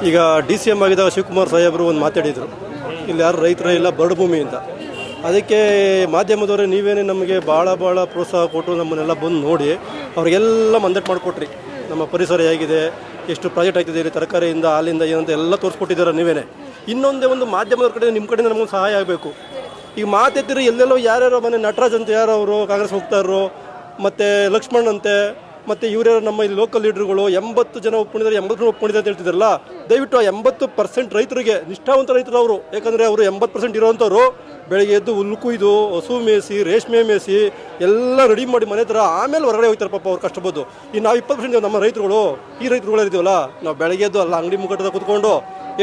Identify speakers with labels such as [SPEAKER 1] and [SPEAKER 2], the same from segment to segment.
[SPEAKER 1] ಈಗ DCM ಆಗಿದ್ದಾಗ ಶಿವಕುಮಾರ್ ಸಾಹೇಬರು ಒಂದು ಮಾತಾಡಿದರು, ಇಲ್ಲಿ ಯಾರು ರೈತರೇ ಇಲ್ಲ ಬರಡು ಭೂಮಿ ಅಂತ. ಅದಕ್ಕೆ ಮಾಧ್ಯಮದವರೇ ನೀವೇನೇ ನಮಗೆ ಭಾಳ ಪ್ರೋತ್ಸಾಹ ಕೊಟ್ಟು ನಮ್ಮನ್ನೆಲ್ಲ ಬಂದು ನೋಡಿ ಅವ್ರಿಗೆಲ್ಲ ಮಂದಟ್ ಮಾಡಿಕೊಟ್ರಿ. ನಮ್ಮ ಪರಿಸರ ಹೇಗಿದೆ, ಎಷ್ಟು ಪ್ರಾಜೆಕ್ಟ್ ಆಗ್ತಿದೆ ಇಲ್ಲಿ, ತರಕಾರಿಯಿಂದ ಹಾಲಿಂದ ಏನಂತ ಎಲ್ಲ ತೋರಿಸ್ಕೊಟ್ಟಿದ್ದಾರೆ ನೀವೇನೆ. ಇನ್ನೊಂದೇ ಒಂದು ಮಾಧ್ಯಮದವ್ರ ಕಡೆ ನಿಮ್ಮ ಕಡೆಯಿಂದ ನಮಗೊಂದು ಸಹಾಯ ಆಗಬೇಕು. ಈಗ ಮಾತೆತ್ತಿರಿ ಎಲ್ಲೆಲ್ಲೋ ಯಾರ್ಯಾರೋ ಮನೆ ನಟರಾಜ್ ಅಂತ ಯಾರು ಅವರು ಕಾಂಗ್ರೆಸ್ ಹೋಗ್ತಾರೋ, ಮತ್ತು ಲಕ್ಷ್ಮಣ್ ಅಂತೆ, ಮತ್ತು ಇವರ್ಯಾರು ನಮ್ಮ ಇಲ್ಲಿ ಲೋಕಲ್ ಲೀಡರ್ಗಳು 80 ಜನ ಒಪ್ಕೊಂಡಿದ್ದಾರೆ, 80 ಜನ ಒಪ್ಕೊಂಡಿದ್ದಾರೆ ಅಂತ ಹೇಳ್ತಿದ್ದಾರಲ್ಲ. ದಯವಿಟ್ಟು ಆ 80% ರೈತರಿಗೆ, ನಿಷ್ಠಾವಂತ ರೈತರು ಅವರು, ಯಾಕಂದರೆ ಅವರು 80% ಇರೋವಂಥವ್ರು ಬೆಳಗ್ಗೆ ಎದ್ದು ಹುಲ್ಲು ಕುಯ್ದು ಹಸು ಮೇಯಿಸಿ ರೇಷ್ಮೆ ಮೇಯಿಸಿ ಎಲ್ಲ ರೆಡಿ ಮಾಡಿ ಮನೆ ಥರ ಆಮೇಲೆ ಹೊರಗಡೆ ಹೋಗ್ತಾರೆ ಪಾಪ ಅವ್ರು ಕಷ್ಟಪದ್ದು. ಈ ನಾವು 20% ನಮ್ಮ ರೈತರುಗಳು, ಈ ರೈತರುಗಳು ಇದ್ದೀವಲ್ಲ, ನಾವು ಬೆಳಗ್ಗೆ ಎದ್ದು ಅಲ್ಲ ಅಂಗಡಿ ಮುಗ್ಗಟ್ಟದ ಕೂತ್ಕೊಂಡು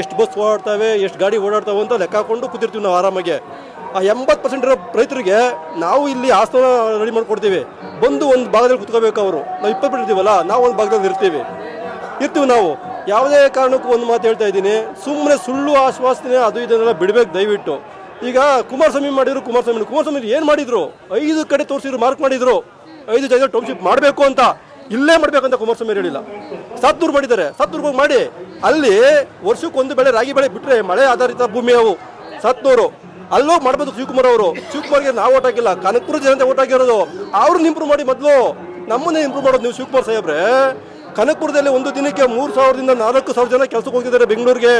[SPEAKER 1] ಎಷ್ಟು ಬಸ್ ಓಡಾಡ್ತವೆ, ಎಷ್ಟು ಗಾಡಿ ಓಡಾಡ್ತಾವೆ ಅಂತ ಲೆಕ್ಕ ಹಾಕೊಂಡು ಕೂತಿರ್ತೀವಿ ನಾವು ಆರಾಮಾಗೆ. ಆ 80% ಇರೋ ರೈತರಿಗೆ ನಾವು ಇಲ್ಲಿ ಆಸನ ರೆಡಿ ಮಾಡಿಕೊಡ್ತೀವಿ, ಬಂದು ಒಂದು ಭಾಗದಲ್ಲಿ ಕುತ್ಕೋಬೇಕು. ಅವರು ನಾವು 20% ಇರ್ತೀವಲ್ಲ, ನಾವು ಒಂದು ಭಾಗದಲ್ಲಿ ಇರ್ತೀವಿ ನಾವು. ಯಾವುದೇ ಕಾರಣಕ್ಕೂ ಒಂದು ಮಾತು ಹೇಳ್ತಾ ಇದ್ದೀನಿ, ಸುಮ್ಮನೆ ಸುಳ್ಳು ಆಶ್ವಾಸನೆ ಅದು ಇದನ್ನೆಲ್ಲ ಬಿಡಬೇಕು ದಯವಿಟ್ಟು. ಈಗ ಕುಮಾರಸ್ವಾಮಿ ಕುಮಾರಸ್ವಾಮಿ ಏನು ಮಾಡಿದ್ರು? 5 ಕಡೆ ತೋರಿಸಿದ್ರು, ಮಾರ್ಕ್ ಮಾಡಿದ್ರು 5 ಜಾಗ ಟೌನ್ಶಿಪ್ ಮಾಡಬೇಕು ಅಂತ, ಇಲ್ಲೇ ಮಾಡಬೇಕಂತ ಕುಮಾರಸ್ವಾಮಿ ಹೇಳಿಲ್ಲ. ಸತ್ತೂರು ಮಾಡಿದ್ದಾರೆ, ಸತ್ತೂರ್ಗೆ ಮಾಡಿ ಅಲ್ಲಿ ವರ್ಷಕ್ಕೆ ಒಂದು ಬೆಳೆ ರಾಗಿ ಬೆಳೆ ಬಿಟ್ಟರೆ ಮಳೆ ಆಧಾರಿತ ಭೂಮಿ ಅವು ಸತ್ತೂರು, ಅಲ್ಲೋಗಿ ಮಾಡ್ಬೋದು. ಶಿವಕುಮಾರ್ಗೆ ನಾವು ಓಟ್ ಹಾಕಿಲ್ಲ, ಕನಕಪುರ ಜನತೆ ಓಟ್ ಹಾಕಿರೋದು. ಅವ್ರನ್ನ ಇಂಪ್ರೂವ್ ಮಾಡಿ, ಮೊದಲು ನಮ್ಮನ್ನೇ ಇಂಪ್ರೂವ್ ಮಾಡೋದು ನೀವು. ಶಿವಕುಮಾರ್ ಸಾಹೇಬ್ರೆ, ಕನಕಪುರದಲ್ಲಿ ಒಂದು ದಿನಕ್ಕೆ 3000ದಿಂದ 4000 ಜನ ಕೆಲಸಕ್ಕೆ ಹೋಗಿದ್ದಾರೆ ಬೆಂಗಳೂರಿಗೆ.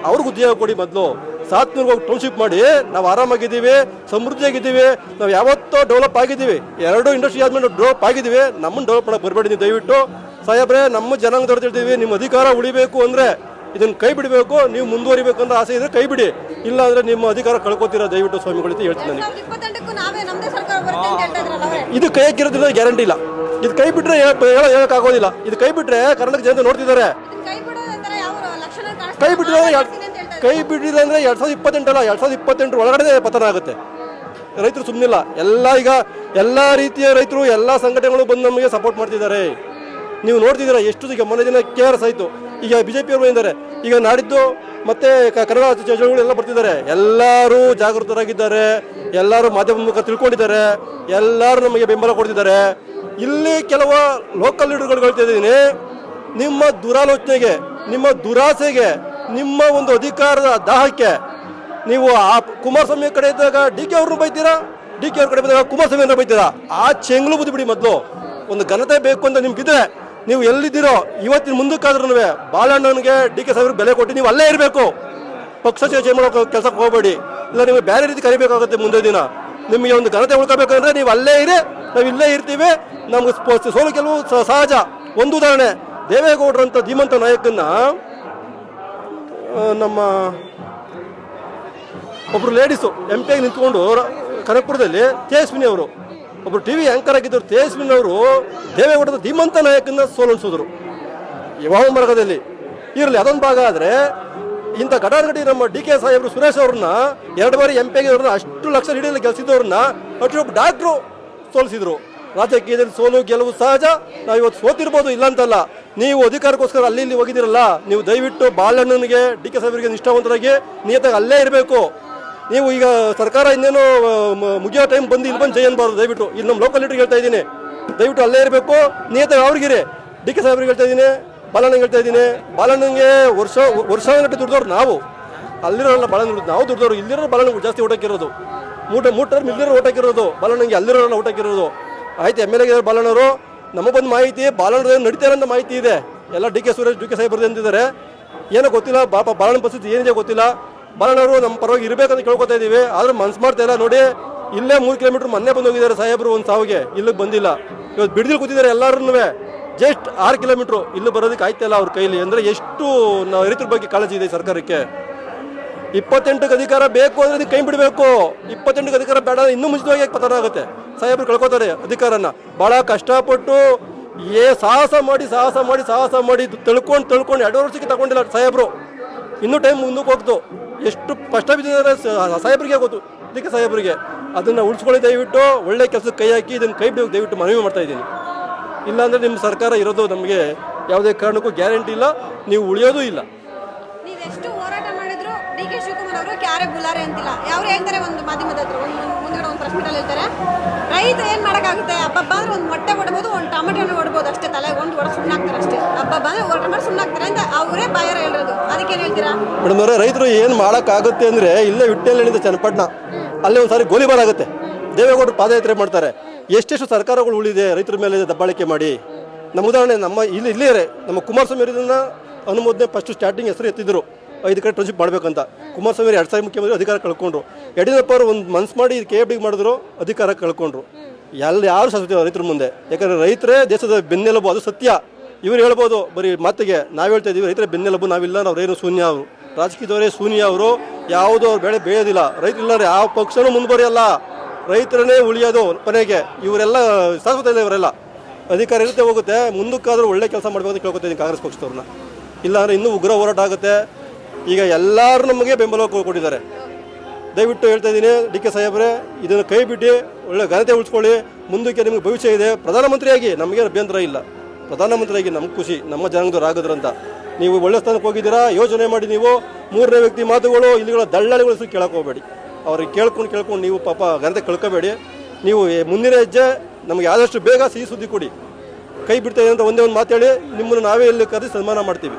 [SPEAKER 1] ಅವ್ರಿಗೆ ಉದ್ಯೋಗ ಕೊಡಿ. ಮೊದಲು ಸಾತ್ನೂರ್ಗೆ ಹೋಗಿ ಟೌನ್ಶಿಪ್ ಮಾಡಿ, ನಾವು ಆರಾಮಾಗಿದ್ದೀವಿ, ಸಮೃದ್ಧಿಯಾಗಿದ್ದೀವಿ, ನಾವು ಯಾವತ್ತೋ ಡೆವಲಪ್ ಆಗಿದ್ದೀವಿ. 2 ಇಂಡಸ್ಟ್ರಿ ಆದ್ಮೇಲೆ ಡೆವಲಪ್ ಆಗಿದ್ದೀವಿ. ನಮ್ಮನ್ನು ಡೆವಲಪ್ ಮಾಡಕ್ಕೆ ಬರಬೇಡಿ ನೀವು ದಯವಿಟ್ಟು. ಸಾಹೇಬ್ರೆ, ನಮ್ಮ ಜನಾಂಗದವ್ರು ಹೇಳ್ತೀವಿ, ನಿಮ್ಮ ಅಧಿಕಾರ ಉಳಿಬೇಕು ಅಂದರೆ ಇದನ್ನು ಕೈ ಬಿಡಬೇಕು. ನೀವು ಮುಂದುವರಿಬೇಕು ಅಂತ ಆಸೆ ಇದ್ರೆ ಕೈ ಬಿಡಿ, ಇಲ್ಲ ಅಂದರೆ ನಿಮ್ಮ ಅಧಿಕಾರ ಕಳ್ಕೊತೀರಾ ದಯವಿಟ್ಟು ಸ್ವಾಮಿಗಳು ಅಂತ ಹೇಳ್ತೀನಿ ನನಗೆ. ಇದು ಕೈ ಹಾಕಿರೋದಿಲ್ಲ, ಗ್ಯಾರಂಟಿ ಇಲ್ಲ. ಇದು ಕೈ ಬಿಟ್ಟರೆ ಹೇಳೋಕ್ಕಾಗೋದಿಲ್ಲ. ಇದು ಕೈ ಬಿಟ್ಟರೆ ಕರ್ನಾಟಕ ಜನತೆ ನೋಡ್ತಿದ್ದಾರೆ. ಕೈ ಬಿಟ್ಟಿದ್ರೆ ಅಂದರೆ 2028 ಅಲ್ಲ, 2028 ಒಳಗಡೆ ಪತನ ಆಗುತ್ತೆ. ರೈತರು ಸುಮ್ಮನಿಲ್ಲ. ಈಗ ಎಲ್ಲ ರೀತಿಯ ರೈತರು, ಎಲ್ಲ ಸಂಘಟನೆಗಳು ಬಂದು ನಮಗೆ ಸಪೋರ್ಟ್ ಮಾಡ್ತಿದ್ದಾರೆ. ನೀವು ನೋಡ್ತಿದ್ದೀರಾ ಎಷ್ಟು. ಈಗ ಮೊನ್ನೆ ದಿನ KRS ಆಯಿತು, ಈಗ BJP ಅವರು ಬಂದಿದ್ದಾರೆ. ಈಗ ನಾಡಿದ್ದು ಮತ್ತೆ ಕನ್ನಡ ಚಳವಳಿ ಎಲ್ಲ ಬರ್ತಿದ್ದಾರೆ. ಎಲ್ಲರೂ ಜಾಗೃತರಾಗಿದ್ದಾರೆ, ಎಲ್ಲರೂ ಮಾಧ್ಯಮ ಮೂಲಕ ತಿಳ್ಕೊಂಡಿದ್ದಾರೆ, ಎಲ್ಲರೂ ನಮಗೆ ಬೆಂಬಲ ಕೊಡ್ತಿದ್ದಾರೆ. ಇಲ್ಲಿ ಕೆಲವು ಲೋಕಲ್ ಲೀಡರ್ಗಳು ಹೇಳ್ತಾ ಇದ್ದೀನಿ, ನಿಮ್ಮ ದುರಾಲೋಚನೆಗೆ, ನಿಮ್ಮ ದುರಾಸೆಗೆ, ನಿಮ್ಮ ಒಂದು ಅಧಿಕಾರದ ದಾಹಕ್ಕೆ ನೀವು ಆ ಕುಮಾರಸ್ವಾಮಿ ಕಡೆ ಇದ್ದಾಗ DK ಅವ್ರನ್ನ ಬೈತೀರಾ, DK ಅವ್ರ ಕಡೆ ಬಂದಾಗ ಕುಮಾರಸ್ವಾಮಿಯವ್ರನ್ನ ಬೈತೀರಾ. ಆ ಚೆಂಗ್ಲು ಬುದ್ಧಿ ಬಿಡಿ. ಮೊದಲು ಒಂದು ಘನತೆ ಬೇಕು ಅಂತ ನಿಮ್ಗಿದ್ರೆ, ನೀವು ಎಲ್ಲಿದ್ದೀರೋ ಇವತ್ತಿನ ಮುಂದಕ್ಕಾದ್ರೂ ಬಾಲಣ್ಣನಿಗೆ DK ಸಾಹೇಬ್ರಿಗೆ ಬೆಲೆ ಕೊಟ್ಟು ನೀವು ಅಲ್ಲೇ ಇರಬೇಕು. ಪಕ್ಷ ಚೇಂಜ್ ಮಾಡೋ ಕೆಲಸಕ್ಕೆ ಹೋಗಬೇಡಿ, ಇಲ್ಲ ನೀವು ಬೇರೆ ರೀತಿ ಕರಿಬೇಕಾಗುತ್ತೆ. ಮುಂದೆ ದಿನ ನಿಮಗೆ ಒಂದು ಘನತೆ ಉಳ್ಕೋಬೇಕಂದ್ರೆ ನೀವು ಅಲ್ಲೇ ಇರಿ, ನಾವು ಇಲ್ಲೇ ಇರ್ತೀವಿ. ನಮ್ಗೆ ಸೋಲು ಕೆಲವು ಸಹಜ. ಒಂದು ಉದಾಹರಣೆ, ದೇವೇಗೌಡರಂಥ ಧೀಮಂತ ನಾಯಕನ್ನ ನಮ್ಮ ಒಬ್ಬರು ಲೇಡೀಸು MP ಆಗಿ ನಿಂತ್ಕೊಂಡು ಕನಕಪುರದಲ್ಲಿ ತೇಜಸ್ವಿನಿ ಅವರು, ಒಬ್ಬರು TV ಆ್ಯಂಕರ್ ಆಗಿದ್ದರು. ತೇಜಸ್ವಿನಿ ಅವರು ದೇವೇಗೌಡದ ಧೀಮಂತ ನಾಯಕನ್ನ ಸೋಲಿಸಿದ್ರು ಯಾವ ಮಾರ್ಗದಲ್ಲಿ ಇರಲಿ. ಅದೊಂದು ಭಾಗ. ಆದರೆ ಇಂಥ ಘಟಾನುಘಟಿ ನಮ್ಮ DK ಸಾಹೇಬರು ಸುರೇಶ್ ಅವ್ರನ್ನ 2 ಬಾರಿ MP ಆಗಿರೋರನ್ನ, ಅಷ್ಟು ಲಕ್ಷ ಲೀಡಲ್ಲಿ ಗೆಲ್ಸಿದ್ದವ್ರನ್ನ ಒಬ್ಬ ಡಾಕ್ಟ್ರು ಸೋಲಿಸಿದ್ರು. ರಾಜಕೀಯದಲ್ಲಿ ಸೋಲು ಗೆಲುವು ಸಹಜ. ನಾವು ಇವತ್ತು ಸೋತಿರ್ಬೋದು, ಇಲ್ಲ ಅಂತಲ್ಲ. ನೀವು ಅಧಿಕಾರಕ್ಕೋಸ್ಕರ ಅಲ್ಲಿ ಇಲ್ಲಿ ಹೋಗಿದ್ದೀರಲ್ಲ, ನೀವು ದಯವಿಟ್ಟು ಬಾಲಣ್ಣನಿಗೆ DK ಸಾಹೇಬರಿಗೆ ನಿಷ್ಠಾವಂತರಾಗಿ ನಿಯತ್ತಾಗಿ ಅಲ್ಲೇ ಇರಬೇಕು. ನೀವು ಈಗ ಸರ್ಕಾರ ಇನ್ನೇನು ಮುಗಿಯೋ ಟೈಮ್ ಬಂದು ಇಲ್ಲಿ ಬಂದು ಜಯನ್ಬಾರ್ದು ದಯವಿಟ್ಟು. ಇಲ್ಲಿ ನಮ್ಮ ಲೋಕಲ್ ಲೀಡರ್ಗೆ ಹೇಳ್ತಾ ಇದ್ದೀನಿ, ದಯವಿಟ್ಟು ಅಲ್ಲೇ ಇರಬೇಕು, ನಿಯತ್ತಾಗಿ ಅವ್ರಿಗಿರಿ. DK ಸಾಹೇಬ್ರಿಗೆ ಹೇಳ್ತಾ ಇದ್ದೀನಿ, ಬಾಲಣ್ಣಗೆ ಹೇಳ್ತಾ ಇದ್ದೀನಿ. ಬಾಲಣ್ಣಗೆ ವರ್ಷಗಟ್ಟಲೆ ದುಡ್ದವ್ರು ನಾವು, ಅಲ್ಲಿರೋಲ್ಲ ಬಾಲಣ್ಣ ನಾವು ದುಡ್ದವ್ರು. ಇಲ್ಲಿರೋ ಬಾಲಣ್ಣ ಜಾಸ್ತಿ ಊಟಕ್ಕಿರೋದು, ಮೂಟರ್ ಇಲ್ಲಿರೋ ಊಟಕ್ಕಿರೋದು, ಬಾಲಣ್ಣಗೆ ಅಲ್ಲಿರೋಲ್ಲ ಊಟಕ್ಕಿರೋದು. ಆಯ್ತು, MLA ಬಾಲಣ್ಣವರು ನಮಗೊಂದು ಮಾಹಿತಿ, ಬಾಲಣ್ಣ ನಡೀತಾರೆ ಅಂತ ಮಾಹಿತಿ ಇದೆ. ಎಲ್ಲ DK ಸಾಹೇಬ್ರದ್ದು ಅಂತಿದ್ದಾರೆ. ಏನೋ ಗೊತ್ತಿಲ್ಲ, ಬಾಲಣ್ಣ ಪರಿಸ್ಥಿತಿ ಏನಿದೆ ಗೊತ್ತಿಲ್ಲ. ಬಾಲಣ್ಣವರು ನಮ್ಮ ಪರವಾಗಿ ಇರಬೇಕಂತ ಕೇಳ್ಕೊತಾ ಇದ್ದೀವಿ, ಆದ್ರೆ ಮನ್ಸು ಮಾಡ್ತಾ ಇಲ್ಲ. ನೋಡಿ, ಇಲ್ಲೇ 3 ಕಿಲೋಮೀಟರ್ ಮೊನ್ನೆ ಬಂದು ಹೋಗಿದ್ದಾರೆ ಸಾಹೇಬರು ಒಂದು ಸಾವಿಗೆ, ಇಲ್ಲಿಗೆ ಬಂದಿಲ್ಲ. ಇವತ್ತು ಬಿಡದಿಲ್ ಕೂತಿದ್ದಾರೆ ಎಲ್ಲರೂ. ಜಸ್ಟ್ 6 ಕಿಲೋಮೀಟ್ರು ಇಲ್ಲಿ ಬರೋದಕ್ಕೆ ಆಯ್ತಲ್ಲ ಅವ್ರ ಕೈಲಿ. ಅಂದರೆ ಎಷ್ಟು ನಾವು ರೈತರ ಬಗ್ಗೆ ಕಾಳಜಿ ಇದೆ ಸರ್ಕಾರಕ್ಕೆ. 28ಕ್ಕೆ ಅಧಿಕಾರ ಬೇಕು ಅಂದರೆ ಅದಕ್ಕೆ ಕೈ ಬಿಡಬೇಕು. 28ಕ್ಕೆ ಅಧಿಕಾರ ಬೇಡ, ಇನ್ನೂ ಮುಂಚಿತವಾಗಿ ಪತನ ಆಗುತ್ತೆ. ಸಾಹೇಬರು ಕಳ್ಕೊತಾರೆ ಅಧಿಕಾರನ. ಭಾಳ ಕಷ್ಟಪಟ್ಟು ಸಾಹಸ ಮಾಡಿ ತಿಳ್ಕೊಂಡು 2 ವರ್ಷಕ್ಕೆ ತಗೊಂಡಿಲ್ಲ ಸಾಹೇಬರು. ಇನ್ನೂ ಟೈಮ್ ಮುಂದಕ್ಕೆ ಹೋಗ್ತು. ಎಷ್ಟು ಕಷ್ಟ ಬಿದ್ದಿದ್ದಾರೆ ಸಾಹೇಬರಿಗೆ ಗೊತ್ತು, DK ಸಾಹೇಬರಿಗೆ. ಅದನ್ನು ಉಳಿಸ್ಕೊಳ್ಳಿ ದಯವಿಟ್ಟು. ಒಳ್ಳೆ ಕೆಲಸಕ್ಕೆ ಕೈ ಹಾಕಿ ಇದನ್ನು ಕೈ ಬಿಡೋಕೆ ದಯವಿಟ್ಟು ಮನವಿ ಮಾಡ್ತಾ ಇದ್ದೀನಿ. ಇಲ್ಲಾಂದರೆ ನಿಮ್ಮ ಸರ್ಕಾರ ಇರೋದು ನಮಗೆ ಯಾವುದೇ ಕಾರಣಕ್ಕೂ ಗ್ಯಾರಂಟಿ ಇಲ್ಲ, ನೀವು ಉಳಿಯೋದು ಇಲ್ಲ.
[SPEAKER 2] ನೀವೆಷ್ಟು ಹೋರಾಟ ಮಾಡಿದ್ರು DK ಶಿವಕುಮಾರ್ ಅವರು ಕ್ಯಾರೆ ಬುಲಾರೆ ಅಂತಿಲ್ಲ. ಯಾರು ಹೇಳ್ತಾರೆ ಒಂದು ಮಾಧ್ಯಮದ ಹತ್ರ ಮುಂದ್ಗಡೆ ಒಂದು ಪ್ರೆಸ್ ಮೀಟಲ್ಲಿ ಹೇಳ್ತಾರೆ, ರೈತ ಏನು ಮಾಡೋಕ್ಕಾಗುತ್ತೆ, ಹಬ್ಬ ಅಂದ್ರೆ ಒಂದು ಮೊಟ್ಟೆ ಹೊಡ್ಬೋದು, ಒಂದು ಟೊಮೆಟೊ ಹೊಡ್ಬೋದು ಅಷ್ಟೇ, ತಲೆ ಒಂದು ಹೊಡೆ ಸುಮ್ಮನಾಗ್ತಾರೆ ಅಷ್ಟೇ. ಹಬ್ಬ ಅಂದ್ರೆ ಹೋರಾಟ ಮಾಡಿ ಸುಮ್ಮನಾಗ್ತಾರೆ ಅಂತ ಅವರೇ ಬಾಯಾರ ಹೇಳಿರೋದು. ಅದಕ್ಕೆ ಏನು ಹೇಳ್ತೀರಾ?
[SPEAKER 1] ಮೇಡಮ್ ಅವರೇ, ರೈತರು ಏನು ಮಾಡೋಕ್ಕಾಗುತ್ತೆ ಅಂದರೆ ಇಲ್ಲೇ ವಿಟ್ಟೆಲ್ಲಿಂದ ಚನ್ನಪಟ್ಟಣ ಅಲ್ಲೇ ಒಂದು ಸಾರಿ ಗೋಲಿಬಾರ್ ಆಗುತ್ತೆ. ದೇವೇಗೌಡರು ಪಾದಯಾತ್ರೆ ಮಾಡ್ತಾರೆ. ಎಷ್ಟೆಷ್ಟು ಸರ್ಕಾರಗಳು ಉಳಿದೆ ರೈತರ ಮೇಲೆ ದಬ್ಬಾಳಿಕೆ ಮಾಡಿ. ನಮ್ಮ ಉದಾಹರಣೆ ಇಲ್ಲೇ ನಮ್ಮ ಕುಮಾರಸ್ವಾಮಿ ಅವರನ್ನ ಅನುಮೋದನೆ ಫಸ್ಟ್ ಸ್ಟಾರ್ಟಿಂಗ್ ಹೆಸರು ಎತ್ತಿದ್ರು 5 ಕಡೆ ಟ್ರಾನ್ಸ್ಫರ್ ಮಾಡಬೇಕಂತ. ಕುಮಾರಸ್ವಾಮಿ 2 ಸಾರಿ ಮುಖ್ಯಮಂತ್ರಿ ಅಧಿಕಾರ ಕಳ್ಕೊಂಡ್ರು. ಯಡಿಯೂರಪ್ಪ ಅವರು ಒಂದು ಮನ್ಸು ಮಾಡಿ KFD ಮಾಡಿದ್ರು, ಅಧಿಕಾರ ಕಳ್ಕೊಂಡ್ರು. ಯಾರು ಶಾಶ್ವತ ರೈತರ ಮುಂದೆ? ಯಾಕಂದರೆ ರೈತರೇ ದೇಶದ ಬೆನ್ನೆಲುಬು, ಅದು ಸತ್ಯ. ಇವ್ರು ಹೇಳ್ಬೋದು ಬರೀ ಮಾತಿಗೆ, ನಾವು ಹೇಳ್ತಾ ಇದ್ದೀವಿ ರೈತರ ಬೆನ್ನೆಲುಬು ನಾವಿಲ್ಲ, ಅವ್ರೇನು ಶೂನ್ಯ. ಅವರು ರಾಜಕೀಯದವರೇ ಶೂನ್ಯ. ಅವರು ಯಾವುದೋ ಅವ್ರ ಬೆಳೆ ಬೇಯೋದಿಲ್ಲ. ರೈತರಿಲ್ಲ ಯಾವ ಪಕ್ಷನೂ ಮುಂದುವರಿಯಲ್ಲ, ರೈತರನ್ನೇ ಉಳಿಯೋದು ಕೊನೆಗೆ. ಇವರೆಲ್ಲ ಶಾಶ್ವತ ಇಲ್ಲ. ಇವರೆಲ್ಲ ಅಧಿಕಾರ ಇರುತ್ತೆ, ಹೋಗುತ್ತೆ. ಮುಂದಕ್ಕಾದರೂ ಒಳ್ಳೆ ಕೆಲಸ ಮಾಡಬೇಕು ಅಂತ ಕೇಳ್ಕೊತೀನಿ ಕಾಂಗ್ರೆಸ್ ಪಕ್ಷದವ್ರನ್ನ. ಇಲ್ಲಾಂದರೆ ಇನ್ನೂ ಉಗ್ರ ಹೋರಾಟ ಆಗುತ್ತೆ. ಈಗ ಎಲ್ಲರೂ ನಮಗೆ ಬೆಂಬಲ ಕೊಟ್ಟಿದ್ದಾರೆ. ದಯವಿಟ್ಟು ಹೇಳ್ತಾ ಇದ್ದೀನಿ, DK ಸಾಹೇಬ್ರೆ, ಇದನ್ನು ಕೈ ಬಿಟ್ಟು ಒಳ್ಳೆ ಘನತೆ ಉಳಿಸ್ಕೊಳ್ಳಿ. ಮುಂದಕ್ಕೆ ನಿಮಗೆ ಭವಿಷ್ಯ ಇದೆ. ಪ್ರಧಾನಮಂತ್ರಿಯಾಗಿ ನಮಗೇನು ಅಭ್ಯಂತರ ಇಲ್ಲ. ಪ್ರಧಾನಮಂತ್ರಿಯಾಗಿ ನಮ್ಗೆ ಖುಷಿ, ನಮ್ಮ ಜನಾಂಗದವ್ರು ಆಗಿದ್ರಂತ. ನೀವು ಒಳ್ಳೆ ಸ್ಥಾನಕ್ಕೆ ಹೋಗಿದ್ದೀರಾ, ಯೋಚನೆ ಮಾಡಿ. ನೀವು 3ನೇ ವ್ಯಕ್ತಿ ಮಾತುಗಳು ಇಲ್ಲಿಗಳ ದಳ್ಳಾಳಿಗಳು ಹೆಸರು ಕೇಳಕ್ಕೆ ಹೋಗಬೇಡಿ. ಅವ್ರಿಗೆ ಕೇಳ್ಕೊಂಡು ನೀವು ಪಾಪ ಘನತೆ ಕಳ್ಕೋಬೇಡಿ. ನೀವು ಮುಂದಿನ ಹೆಜ್ಜೆ ನಮಗೆ ಆದಷ್ಟು ಬೇಗ ಸಿಹಿ ಸುದ್ದಿ ಕೊಡಿ. ಕೈ ಬಿಡ್ತಾ ಇದೆ ಅಂತ ಒಂದೇ ಒಂದು ಮಾತು ಹೇಳಿ ನಿಮ್ಮನ್ನು ನಾವೇ ಇಲ್ಲಿ ಕರೆದು ಸನ್ಮಾನ ಮಾಡ್ತೀವಿ.